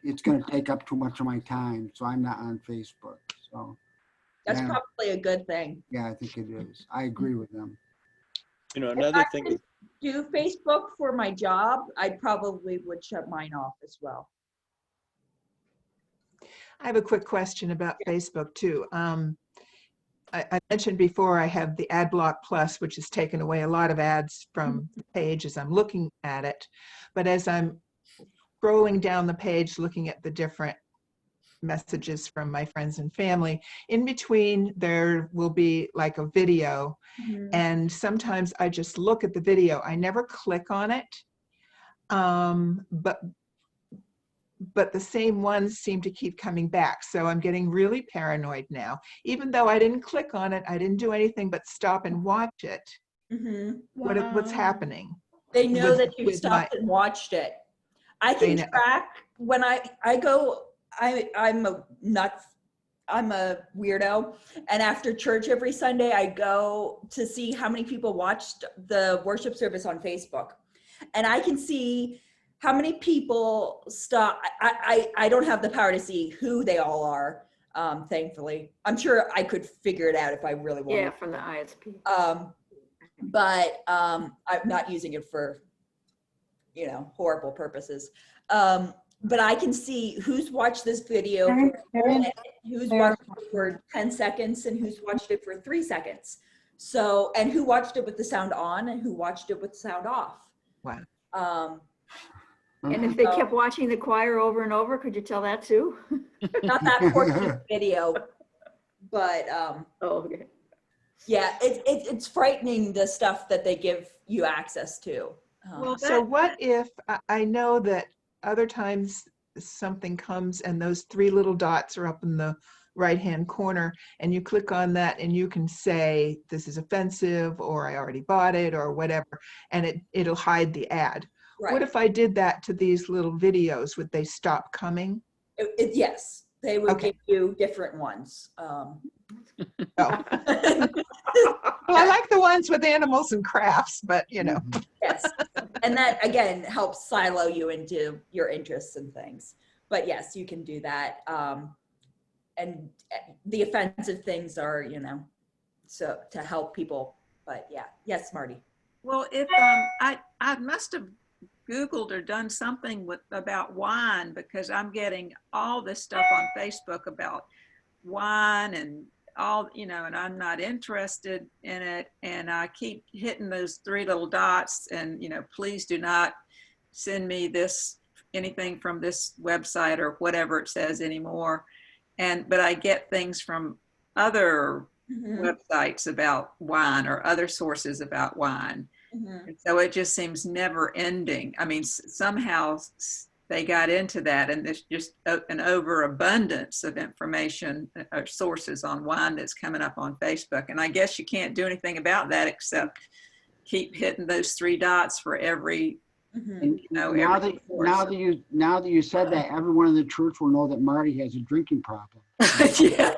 it's going to take up too much of my time. So I'm not on Facebook. So That's yeah, probably a good thing. yeah, I think it is. I agree with them. You know, If another I thing. could do Facebook for my job, I probably would shut mine off as well. I have a quick question about Facebook too. I mentioned before I have the Ad Block Plus, which has taken away a lot of ads from the page as I'm looking at it. But as I'm scrolling down the page, looking at the different messages from my friends and family, in between there will be like a video. And sometimes I just look at the video. I never click on it. But the same ones seem to keep coming back. So I'm getting really paranoid now. Even though I didn't click on it, I didn't do anything but stop and watch it. What's happening? They know with- that you with stopped and watched it. I can track when I go, I'm a nut, I'm a weirdo. And after church every Sunday, I go to see how many people watched the worship service on Facebook. And I can see how many people stop. I don't have the power to see who they all are, thankfully. I'm sure I could figure it out if I really wanted. Yeah, from the ISP. But I'm not using it for, horrible purposes. But I can see who's watched this video for a minute, who's watched it for 10 seconds, and who's watched it for 3 seconds. So, and who watched it with the sound on and who watched it with the sound off. Wow. And if they kept watching the choir over and over, could you tell that too? Not that portion of the video, but okay. Yeah, it's frightening, the stuff that they give you access to. So what if, I know that other times something comes and those 3 little dots are up in the right-hand corner, and you click on that and you can say, this is offensive, or I already bought it, or whatever, and it'll hide the ad. Right. What if I did that to these little videos? Would they stop coming? Yes, they would give you different ones. Well, I like the ones with animals and crafts, but Yes, and that again helps silo you into your interests and things. But yes, you can do that. And the offensive things are, so to help people. But yeah, yes, Marty. Well, if I must have Googled or done something about wine, because I'm getting all this stuff on Facebook about wine and all, and I'm not interested in it. And I keep hitting those 3 little dots and, please do not send me anything from this website or whatever it says anymore. But I get things from other websites about wine or other sources about wine. And so it just seems never ending. I mean, somehow they got into that, and there's just an overabundance of information or sources on wine that's coming up on Facebook. And I guess you can't do anything about that except keep hitting those 3 dots for every, now that you said that, everyone in the church will know that Marty has a drinking problem. Yeah.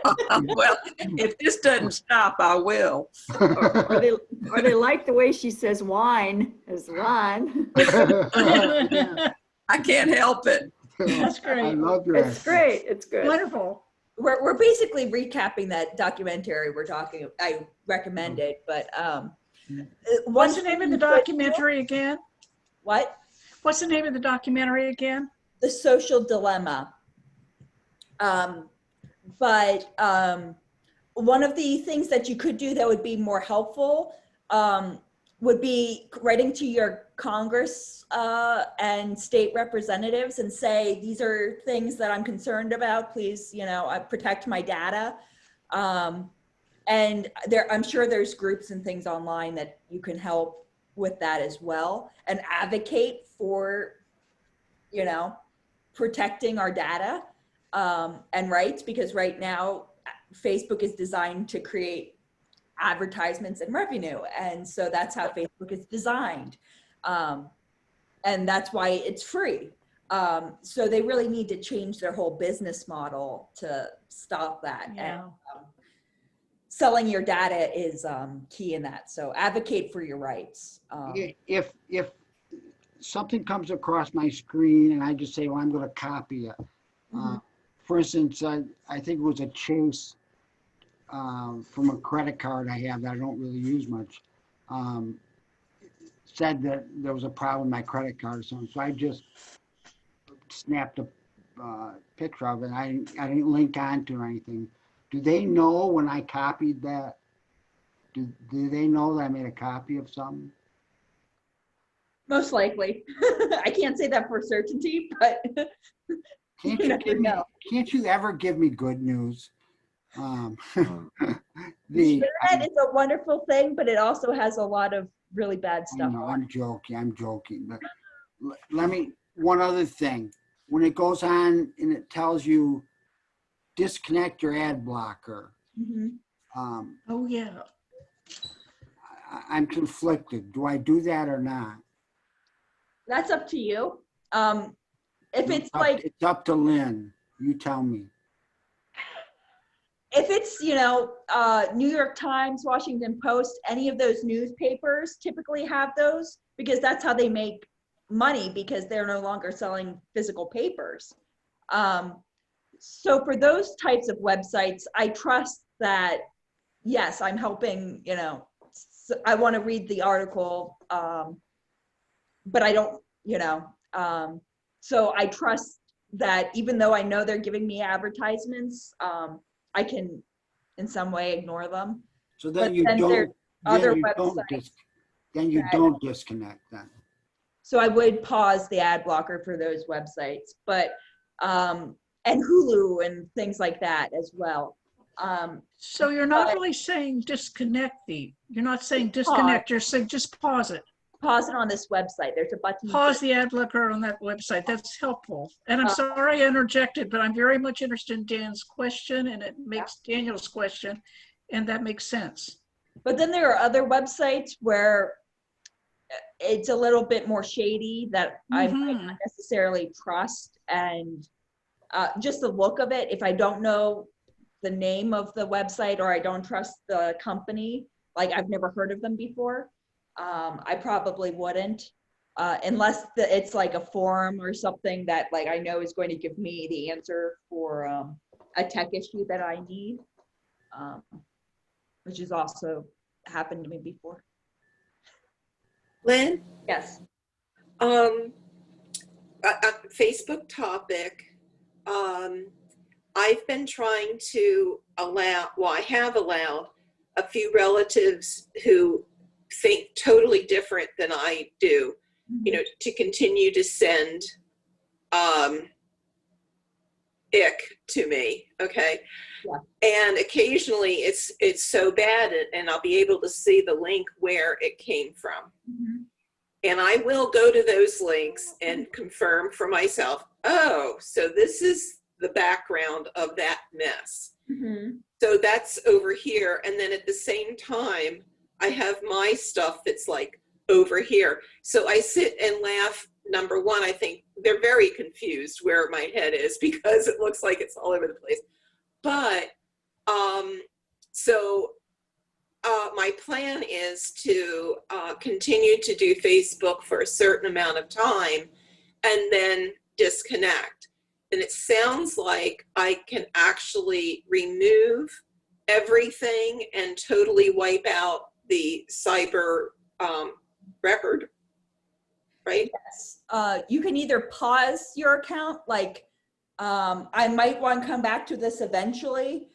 Well, if this doesn't stop, I will. Or they like the way she says wine as wine. I can't help it. That's great. I love your It's great. It's good. Wonderful. We're basically recapping that documentary I recommended, but What's the name of the documentary again? What? What's the name of the documentary again? The Social Dilemma. But one of the things that you could do that would be more helpful would be writing to your Congress and state representatives and say, these are things that I'm concerned about. Please, protect my data. And I'm sure there's groups and things online that you can help with that as well, and advocate for you know, protecting our data and rights, because right now Facebook is designed to create advertisements and revenue. And so that's how Facebook is designed. And that's why it's free. So they really need to change their whole business model to stop that. Yeah. And selling your data is key in that. So advocate for your rights. If something comes across my screen and I just say, well, I'm going to copy it. For instance, I think it was a Chase from a credit card I have that I don't really use much, said that there was a problem with my credit card or something. So I just snapped a picture of it. I didn't link onto or anything. Do they know when I copied that? Do they know that I made a copy of something? Most likely. I can't say that for certainty, but Can't you ever give me good news? The internet is a wonderful thing, but it also has a lot of really bad stuff. No, I'm joking. But let me, one other thing. When it goes on and it tells you disconnect your ad blocker. Oh, yeah. I'm conflicted. Do I do that or not? That's up to you. If it's like, it's up to Lynn. You tell me. if it's, you know, New York Times, Washington Post, any of those newspapers typically have those because that's how they make money, because they're no longer selling physical papers. So for those types of websites, I trust that, yes, I'm helping, you know, I want to read the article, but I don't, you know, so I trust that even though I know they're giving me advertisements, I can in some way ignore them. So then you don't, then you don't disconnect then. So I would pause the ad blocker for those websites, but, and Hulu and things like that as well. So you're not really saying disconnect you're not saying disconnect, you're saying just pause it. Pause it on this website. There's a button. Pause the ad blocker on that website. That's helpful. And I'm sorry I interjected, but I'm very much interested in Dan's question, and it makes Daniel's question, and that makes sense. But then there are other websites where it's a little bit more shady that I might not necessarily trust, and just the look of it, if I don't know the name of the website or I don't trust the company, like I've never heard of them before, I probably wouldn't, unless it's like a forum or something that like I know is going to give me the answer for a tech issue that I need, which has also happened to me before. Lynn? Yes. Facebook topic. I've been trying to allow, well, I have allowed a few relatives who think totally different than I do, you know, to continue to send ick to me, okay? Yeah. And occasionally it's so bad, and I'll be able to see the link where it came from. And I will go to those links and confirm for myself, oh, so this is the background of that mess. So that's over here. And then at the same time, I have my stuff that's like over here. So I sit and laugh. Number one, I think they're very confused where my head is because it looks like it's all over the place. But my plan is to continue to do Facebook for a certain amount of time and then disconnect. And it sounds like I can actually remove everything and totally wipe out the cyber record, right? Yes. You can either pause your account, like I might want to come back to this eventually,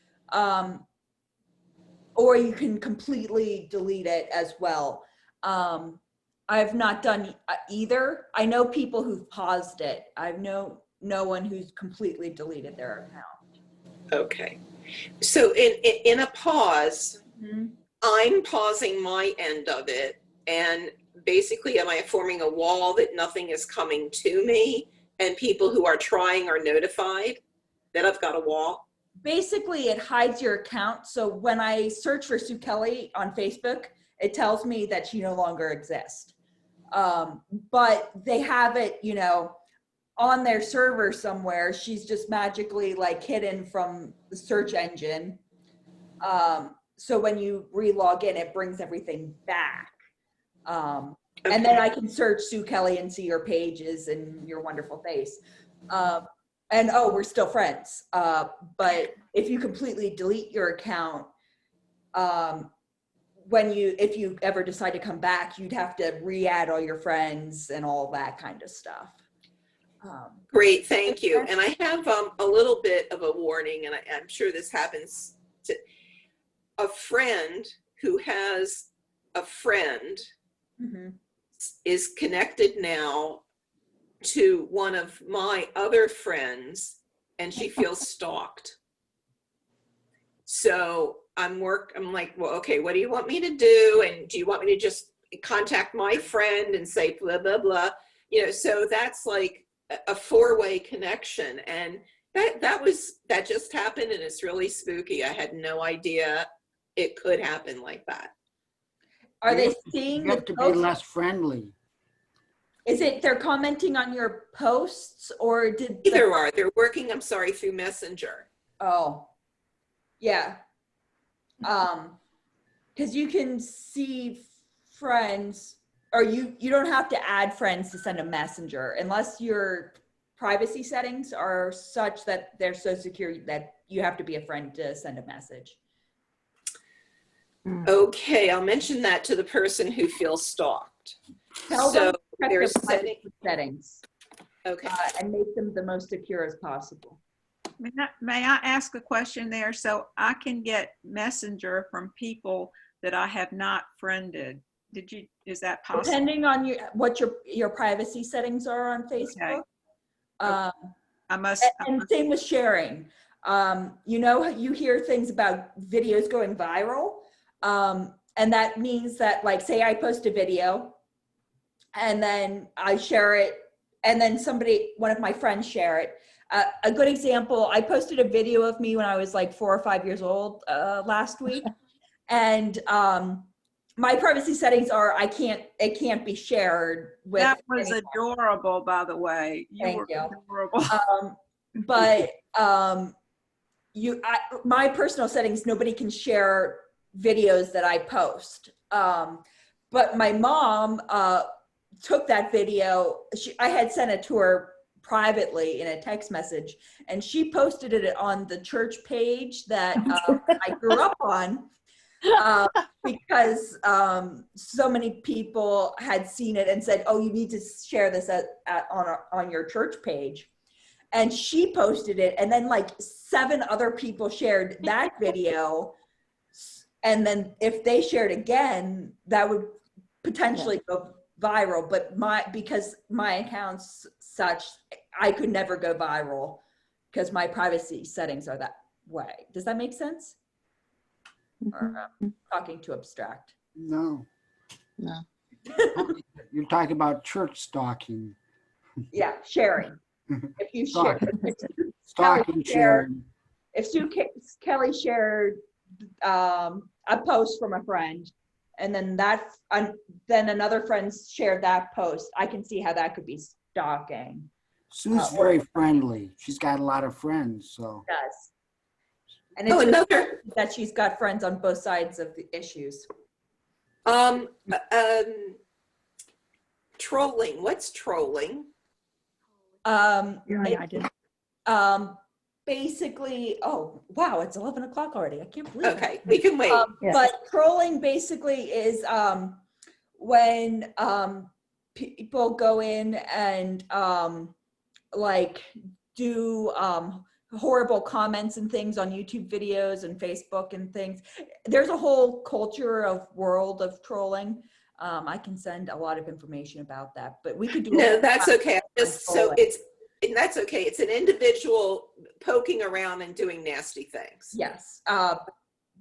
or you can completely delete it as well. I have not done either. I know people who've paused it. I've no one who's completely deleted their account. Okay. So in a pause, I'm pausing my end of it, and basically am I forming a wall that nothing is coming to me, and people who are trying are notified that I've got a wall? Basically, it hides your account. So when I search for Sue Kelly on Facebook, it tells me that she no longer exists. But they have it, you know, on their server somewhere. She's just magically like hidden from the search engine. So when you re-log in, it brings everything back. And then I can search Sue Kelly and see your pages and your wonderful face. And oh, we're still friends. But if you completely delete your account, if you ever decide to come back, you'd have to re-add all your friends and all that kind of stuff. Great, thank you. And I have a little bit of a warning, and I'm sure this happens to a friend who has a friend is connected now to one of my other friends, and she feels stalked. So I'm like, well, okay, what do you want me to do? And do you want me to just contact my friend and say blah, blah, blah? You know, so that's like a four-way connection. And that just happened, and it's really spooky. I had no idea it could happen like that. Are they seeing You have to be less friendly. Is it they're commenting on your posts, or did Either are. They're working, I'm sorry, through Messenger. Oh, yeah. Because you can see friends, or you don't have to add friends to send a messenger unless your privacy settings are such that they're so secure that you have to be a friend to send a message. Okay, I'll mention that to the person who feels stalked. Tell So them to check they're their setting. privacy settings. Okay. And make them the most secure as possible. May I ask a question there? So I can get messenger from people that I have not friended. Is that possible? Depending on what your privacy settings are on Facebook. Okay. And same with sharing. You know, you hear things about videos going viral. And that means that, like, say I post a video and then I share it, and then one of my friends share it. A good example, I posted a video of me when I was like 4 or 5 years old last week. And my privacy settings are it can't be shared with That was anyone. adorable, by the way. Thank were you. Adorable. But my personal settings, nobody can share videos that I post. But my mom took that video. I had sent it to her privately in a text message, and she posted it on the church page that I grew up on, because so many people had seen it and said, oh, you need to share this on your church page. And she posted it, and then like 7 other people shared that video. And then if they shared again, that would potentially go viral. But because my account's such, I could never go viral because my privacy settings are that way. Does that make sense? Or talking too abstract? No. You're talking about church stalking. Yeah, sharing. If you share, Stalking, sharing. If Sue Kelly shared a post from a friend, and then then another friend shared that post, I can see how that could be stalking. Sue's very friendly. She's got a lot of friends, so. She does. And it's another that she's got friends on both sides of the issues. Trolling. What's trolling? I did. Basically, oh wow, it's 11 o'clock already. I can't believe it. Okay, we can wait. But trolling basically is when people go in and like do horrible comments and things on YouTube videos and Facebook and things. There's a whole world of trolling. I can send a lot of information about that, but we could do. No, that's okay. That's okay. It's an individual poking around and doing nasty things. Yes.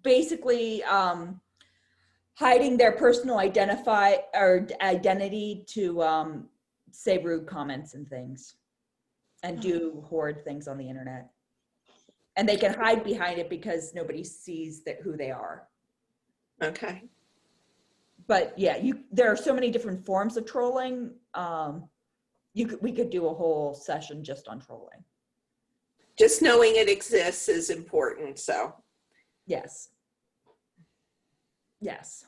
Basically, hiding their personal identity to say rude comments and things. and do horrid things on the internet. And they can hide behind it because nobody sees who they are. Okay. But yeah, there are so many different forms of trolling. We could do a whole session just on trolling. Just knowing it exists is important, so. Yes. Yes.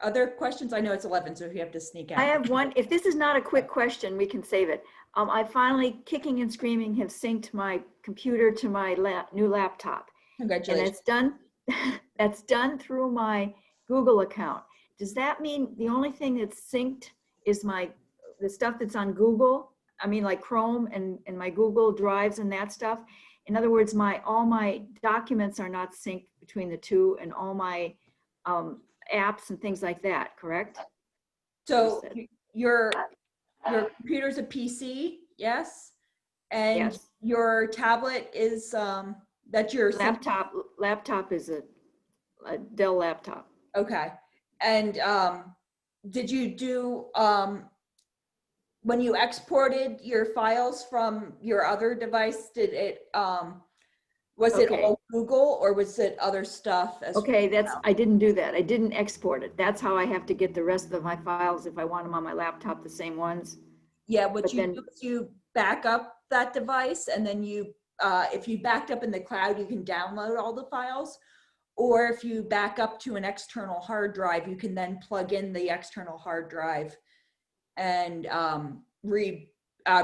Other questions? I know it's 11, so if you have to sneak out. I have one. If this is not a quick question, we can save it. I finally, kicking and screaming, have synced my computer to my new laptop. Congratulations. And it's done. That's done through my Google account. Does that mean the only thing that's synced is the stuff that's on Google? I mean, like Chrome and my Google Drives and that stuff. In other words, all my documents are not synced between the two, and all my apps and things like that, correct? So your computer's a PC, yes? And Yes. your tablet is, that's your Laptop is a Dell laptop. Okay. And did you do, when you exported your files from your other device, did it, was it all Google or was it other stuff as Okay, well? I didn't do that. I didn't export it. That's how I have to get the rest of my files if I want them on my laptop, the same ones. Yeah, what But you then- do is you back up that device, and then you, if you backed up in the cloud, you can download all the files. Or if you back up to an external hard drive, you can then plug in the external hard drive and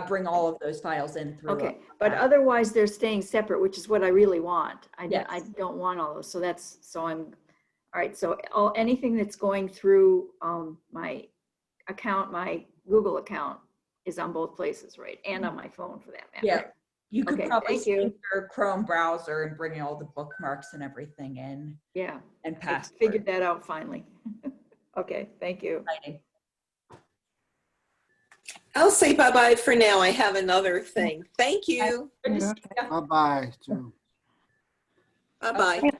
bring all of those files in through. Okay, but otherwise they're staying separate, which is what I really want. Yes. I don't want all those. So I'm, all right, so anything that's going through my account, my Google account is on both places, right? And on my phone for that matter. Yeah, you could Okay, probably thank you. sync your Chrome browser and bring all the bookmarks and everything in. Yeah. And I password. figured that out finally. Okay, thank you. Exciting. I'll say bye-bye for now. I have another thing. Thank you. Good to see ya. Bye-bye, too. Bye-bye.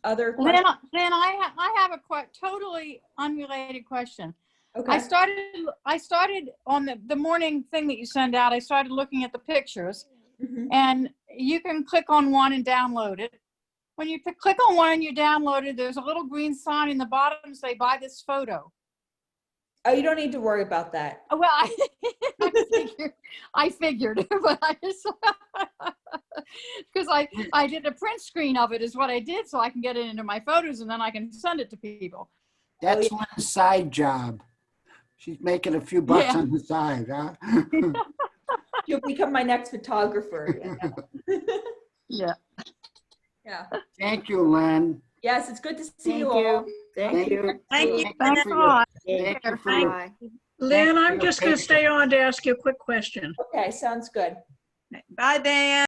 Other Then, questions? then I have a totally unrelated question. Okay. I started on the morning thing that you send out. I started looking at the pictures, and you can click on one and download it. When you click on one and you download it, there's a little green sign in the bottom say "Buy this photo." Oh, you don't need to worry about that. Well, I figured, but I just because I did a print screen of it is what I did, so I can get it into my photos and then I can send it to people. That's Lynn's side job. She's making a few bucks on the side, huh? You'll become my next photographer. Yeah. Yeah. Thank you, Lynn. Yes, it's good to see Thank you all. you. Thank you. Thank you. Thank you for your- thank you for your- Bye. Lynn, I'm just going to stay on to ask you a quick question. Okay, sounds good. Bye, Dan.